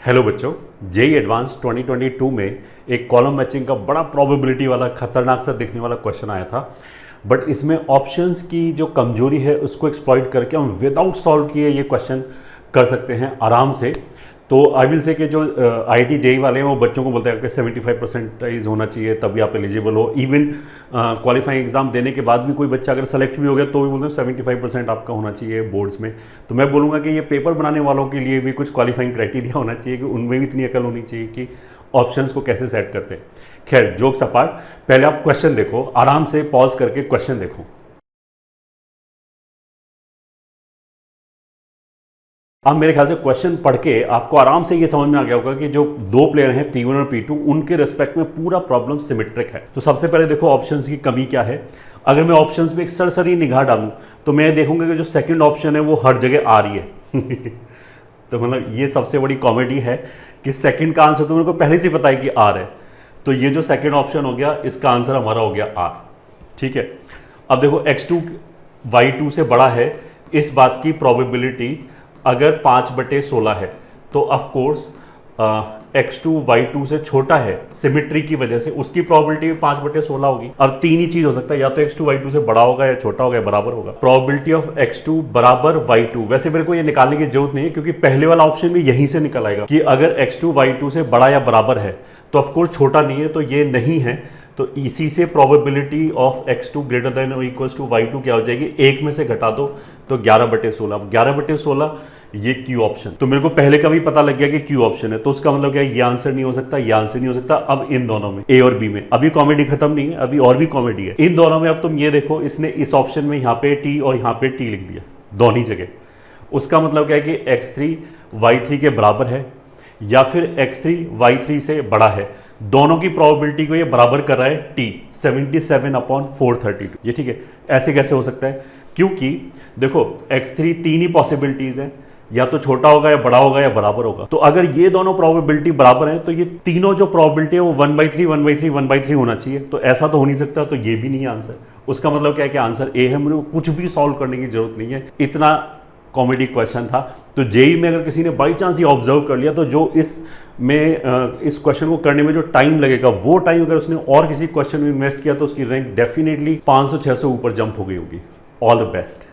Hello बच्चों, JEE advance 2022 में एक कॉलम मैचिंग का बड़ा प्रोबेबिलिटी वाला खतरनाक सा दिखने वाला क्वेश्चन आया था। बट इसमें ऑप्शंस की जो कमजोरी है उसको एक्सप्लॉइट करके हम विदाउट सॉल्व किए ये क्वेश्चन कर सकते हैं आराम से। तो आई विल से कि जो आईआईटी जेई वाले हैं वो बच्चों को बोलते हैं कि 75% होना चाहिए तभी आप एलिजिबल हो। इवन क्वालिफाइंग एग्जाम देने के बाद भी कोई बच्चा अगर सेलेक्ट भी हो गया तो भी बोलते हैं 75% आपका होना चाहिए बोर्ड्स में। तो मैं बोलूँगा कि ये पेपर बनाने वालों के लिए भी कुछ क्वालिफाइंग क्राइटेरिया होना चाहिए कि उनमें भी इतनी अकल होनी चाहिए कि ऑप्शंस को कैसे सेट करते हैं। खैर, जोक्स अपार्ट, पहले आप क्वेश्चन देखो, आराम से पॉज करके क्वेश्चन देखो। अब मेरे ख्याल से क्वेश्चन पढ़ के आपको आराम से ये समझ में आ गया होगा कि जो दो प्लेयर हैं P1 और P2 उनके रिस्पेक्ट में पूरा प्रॉब्लम सिमेट्रिक है। तो सबसे पहले देखो ऑप्शंस की कमी क्या है। अगर मैं ऑप्शंस पे एक सरसरी निगाह डालूं तो मैं देखूंगा कि जो सेकंड ऑप्शन है वो हर जगह आ रही है तो मतलब ये सबसे बड़ी कॉमेडी है कि सेकंड का आंसर तो मेरे को पहले से पता है कि आर है। तो ये जो सेकंड ऑप्शन हो गया इसका आंसर हमारा हो गया आर। ठीक है, अब देखो x2 y2 से बड़ा है, इस बात की प्रोबेबिलिटी अगर 5/16 है तो ऑफ कोर्स x2 y2 से छोटा है, सिमेट्री की वजह से उसकी प्रोबेबिलिटी 5/16 होगी। अब तीन ही चीज हो सकता है, या तो x2 y2 से बड़ा होगा या छोटा होगा या बराबर होगा। प्रोबेबिलिटी ऑफ x2 बराबर y2, वैसे मेरे को ये निकालने की जरूरत नहीं है क्योंकि पहले वाला ऑप्शन भी यहीं से निकल आएगा कि अगर x2 y2 से बड़ा या बराबर है तो ऑफ कोर्स छोटा नहीं है, तो ये नहीं है। तो इसी से probability of x2 greater than और इक्वल्स टू y2 क्या हो जाएगी, एक में से घटा दो तो 11/16। 11/16 ये क्यू ऑप्शन, तो मेरे को पहले का भी पता लग गया कि क्यू ऑप्शन है, तो उसका मतलब क्या, ये आंसर नहीं हो सकता, ये आंसर नहीं हो सकता। अब इन दोनों में ए और बी में अभी कॉमेडी खत्म नहीं है, अभी और भी कॉमेडी है इन दोनों में। अब तुम ये देखो, इसने इस ऑप्शन में यहाँ पे टी और यहाँ पे टी लिख दिया दोनों जगह। उसका मतलब क्या है कि x3 y3 के बराबर है या फिर x3 y3 से बड़ा है। दोनों की प्रोबेबिलिटी को ये बराबर कर रहा है t 77/432। ये ठीक है, ऐसे कैसे हो सकता है, क्योंकि देखो x3 तीन ही पॉसिबिलिटीज हैं, या तो छोटा होगा या बड़ा होगा या बराबर होगा। तो अगर ये दोनों प्रोबेबिलिटी बराबर हैं तो ये तीनों जो प्रोबेबिलिटी है वो 1/3 1/3 1/3 होना चाहिए। तो ऐसा तो हो नहीं सकता, तो ये भी नहीं है आंसर। उसका मतलब क्या है कि आंसर ए है। मुझे कुछ भी सॉल्व करने की जरूरत नहीं है, इतना कॉमेडी क्वेश्चन था। तो जेई में अगर किसी ने बाई चांस ये ऑब्जर्व कर लिया तो जो इस क्वेश्चन को करने में जो टाइम लगेगा वो टाइम अगर उसने और किसी क्वेश्चन में इन्वेस्ट किया तो उसकी रैंक डेफिनेटली 500-600 ऊपर जंप हो गई होगी। All the best.